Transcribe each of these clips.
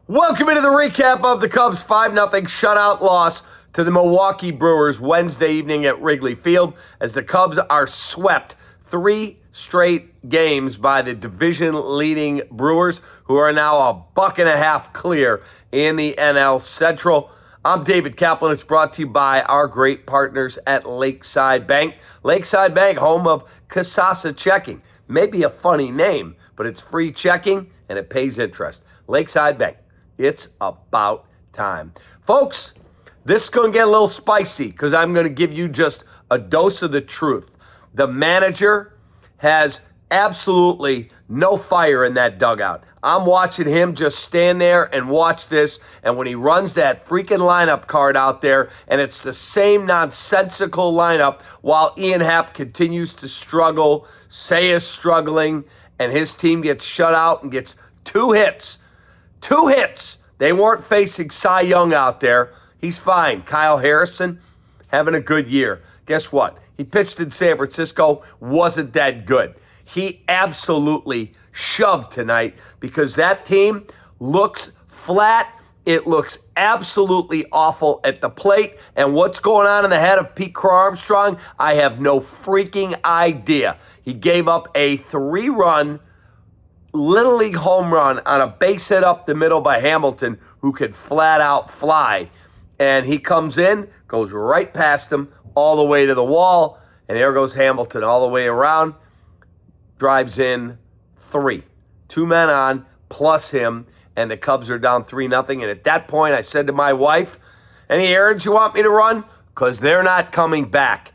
Welcome into the recap of the Cubs' 5-0 shutout loss to the Milwaukee Brewers Wednesday evening at Wrigley Field as the Cubs are swept 3 straight games by the division-leading Brewers, who are now $1.50 clear in the NL Central. I'm David Kaplan. It's brought to you by our great partners at Lakeside Bank. Lakeside Bank, home of Kasasa Checking. Maybe a funny name, but it's free checking and it pays interest. Lakeside Bank. It's about time. Folks, this is going to get a little spicy because I'm going to give you just a dose of the truth. The manager has absolutely no fire in that dugout. I'm watching him just stand there and watch this, and when he runs that freaking lineup card out there, and it's the same nonsensical lineup while Ian Happ continues to struggle, Say is struggling, and his team gets shut out and gets 2 hits. 2 hits. They weren't facing Cy Young out there. He's fine. Kyle Harrison having a good year. Guess what? He pitched in San Francisco, wasn't that good. He absolutely shoved tonight because that team looks flat. It looks absolutely awful at the plate. And what's going on in the head of Cro Armstrong, I have no freaking idea. He gave up a 3-run Little League home run on a base hit up the middle by Hamilton, who could flat out fly. And he comes in, goes right past him, all the way to the wall, and there goes Hamilton all the way around, drives in 3. 2 men on, plus him, and the Cubs are down 3-0. And at that point, I said to my wife, any errands you want me to run? Because they're not coming back.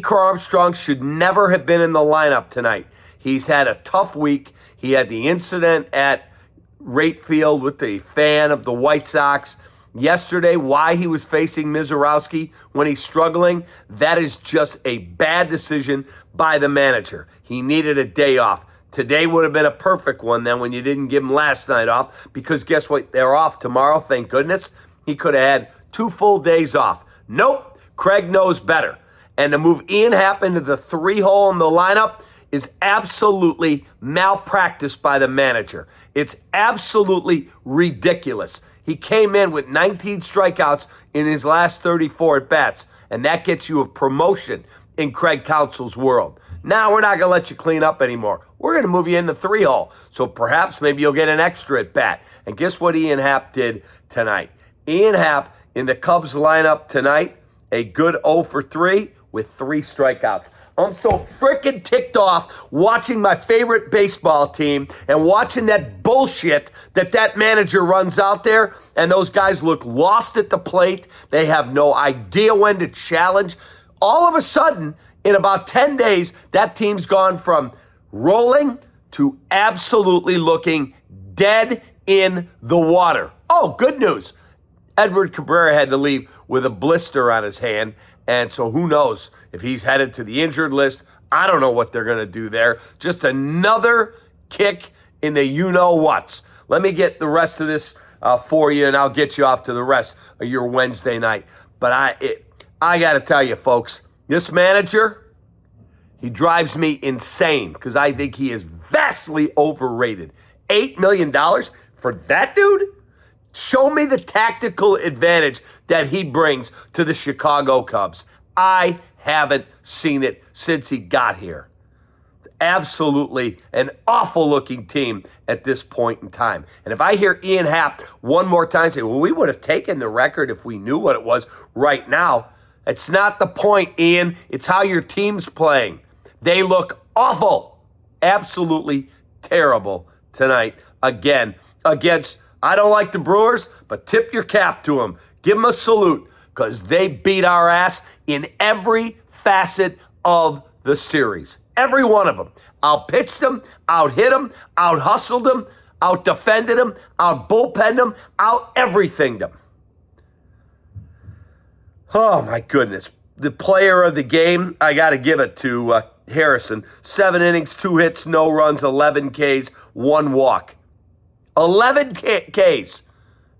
Cro Armstrong should never have been in the lineup tonight. He's had a tough week. He had the incident at Rate Field with the fan of the White Sox yesterday. Why he was facing Mizorowski when he's struggling, that is just a bad decision by the manager. He needed a day off. Today would have been a perfect one then when you didn't give him last night off, because guess what? They're off tomorrow, thank goodness. He could have had 2 full days off. Nope, Craig knows better. And to move Ian Happ into the 3-hole in the lineup is absolutely malpractice by the manager. It's absolutely ridiculous. He came in with 19 strikeouts in his last 34 at-bats, and that gets you a promotion in Craig Counsell's world. Now we're not going to let you clean up anymore. We're going to move you in the 3-hole, so perhaps maybe you'll get an extra at-bat. And guess what Ian Happ did tonight? Ian Happ in the Cubs lineup tonight, a good 0 for 3 with 3 strikeouts. I'm so freaking ticked off watching my favorite baseball team and watching that bullshit that manager runs out there, and those guys look lost at the plate. They have no idea when to challenge. All of a sudden, in about 10 days, that team's gone from rolling to absolutely looking dead in the water. Oh, good news. Edward Cabrera had to leave with a blister on his hand, and so who knows if he's headed to the injured list. I don't know what they're going to do there. Just another kick in the you-know-whats. Let me get the rest of this for you, and I'll get you off to the rest of your Wednesday night. But I got to tell you, folks, this manager, he drives me insane because I think he is vastly overrated. $8 million for that dude? Show me the tactical advantage that he brings to the Chicago Cubs. I haven't seen it since he got here. Absolutely an awful-looking team at this point in time. And if I hear Ian Happ one more time say, well, we would have taken the record if we knew what it was right now. It's not the point, Ian. It's how your team's playing. They look awful. Absolutely terrible tonight. Again, against, I don't like the Brewers, but tip your cap to them. Give them a salute because they beat our ass in every facet of the series. Every one of them. Out-pitched them, out-hit them, out-hustled them, out-defended them, out-bullpenned them, out-everythinged them. Oh, my goodness. The player of the game, I got to give it to Harrison. 7 innings, 2 hits, no runs, 11 Ks, 1 walk. 11 Ks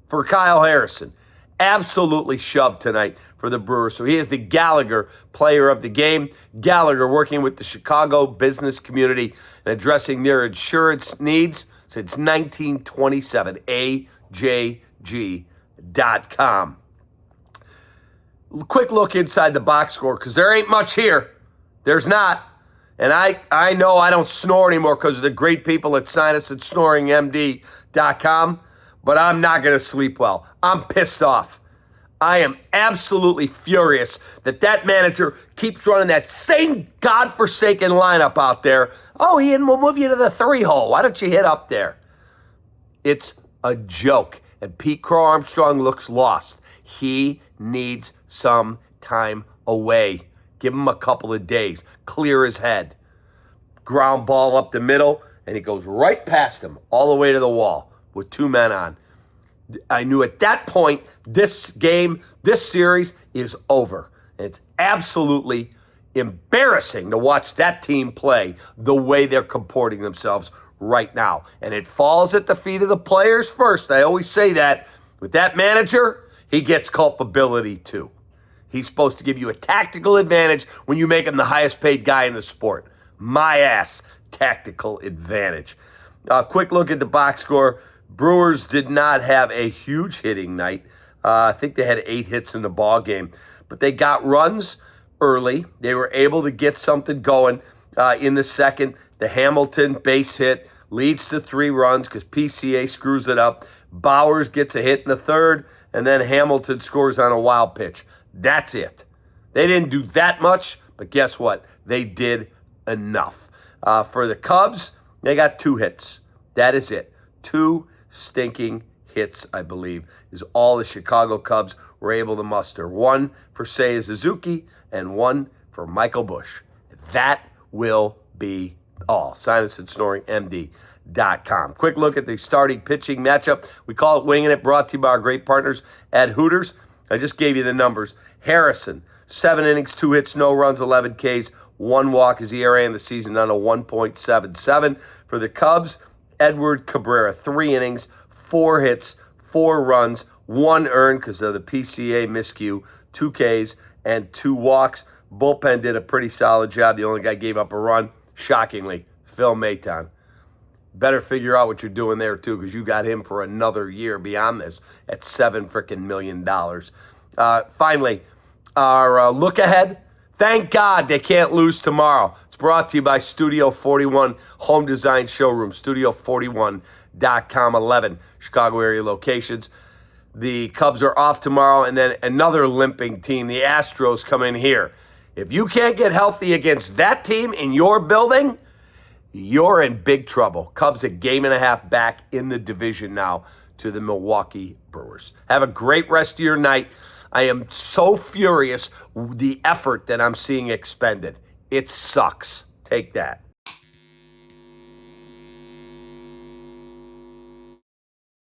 for Kyle Harrison. Absolutely shoved tonight for the Brewers. So he is the Gallagher player of the game. Gallagher working with the Chicago business community and addressing their insurance needs since 1927. A Quick look inside the box score, because there ain't much here. There's not. And I know I don't snore anymore because of the great people at sinusandsnoringmd.com, but I'm not going to sleep well. I'm pissed off. I am absolutely furious that manager keeps running that same godforsaken lineup out there. Oh, Ian, we'll move you to the 3-hole. Why don't you hit up there? It's a joke. And Pete Cro Armstrong looks lost. He needs some time away. Give him a couple of days. Clear his head. Ground ball up the middle, and he goes right past him, all the way to the wall with 2 men on. I knew at that point, this game, this series is over. And it's absolutely embarrassing to watch that team play the way they're comporting themselves right now. And it falls at the feet of the players first. I always say that. With that manager, he gets culpability too. He's supposed to give you a tactical advantage when you make him the highest paid guy in the sport. My ass, tactical advantage. Quick look at the box score. Brewers did not have a huge hitting night. I think they had 8 hits in the ball game, but they got runs early. They were able to get something going in the second. The Hamilton base hit leads to 3 runs because PCA screws it up. Bowers gets a hit in the third, and then Hamilton scores on a wild pitch. That's it. They didn't do that much, but guess what? They did enough. For the Cubs, they got 2 hits. That is it. 2 stinking hits, I believe, is all the Chicago Cubs were able to muster. 1 for Seiya Suzuki and 1 for Michael Busch. That will be all. SinusandSnoringMD.com. Quick look at the starting pitching matchup. We call it Winging It, brought to you by our great partners at Hooters. I just gave you the numbers. Harrison, 7 innings, 2 hits, no runs, 11 Ks, 1 walk. His ERA in the season on a 1.77. For the Cubs, Edward Cabrera, 3 innings, 4 hits, 4 runs, 1 earned because of the PCA miscue, 2 Ks, and 2 walks. Bullpen did a pretty solid job. The only guy gave up a run, shockingly, Phil Maton. Better figure out what you're doing there, too, because you got him for another year beyond this at $7 million. Finally, our look ahead. Thank God they can't lose tomorrow. It's brought to you by Studio 41 Home Design Showroom, studio41.com, 11 Chicago area locations. The Cubs are off tomorrow, and then another limping team, the Astros, come in here. If you can't get healthy against that team in your building, you're in big trouble. Cubs a 1.5 games back in the division now to the Milwaukee Brewers. Have a great rest of your night. I am so furious with the effort that I'm seeing expended. It sucks. Take that.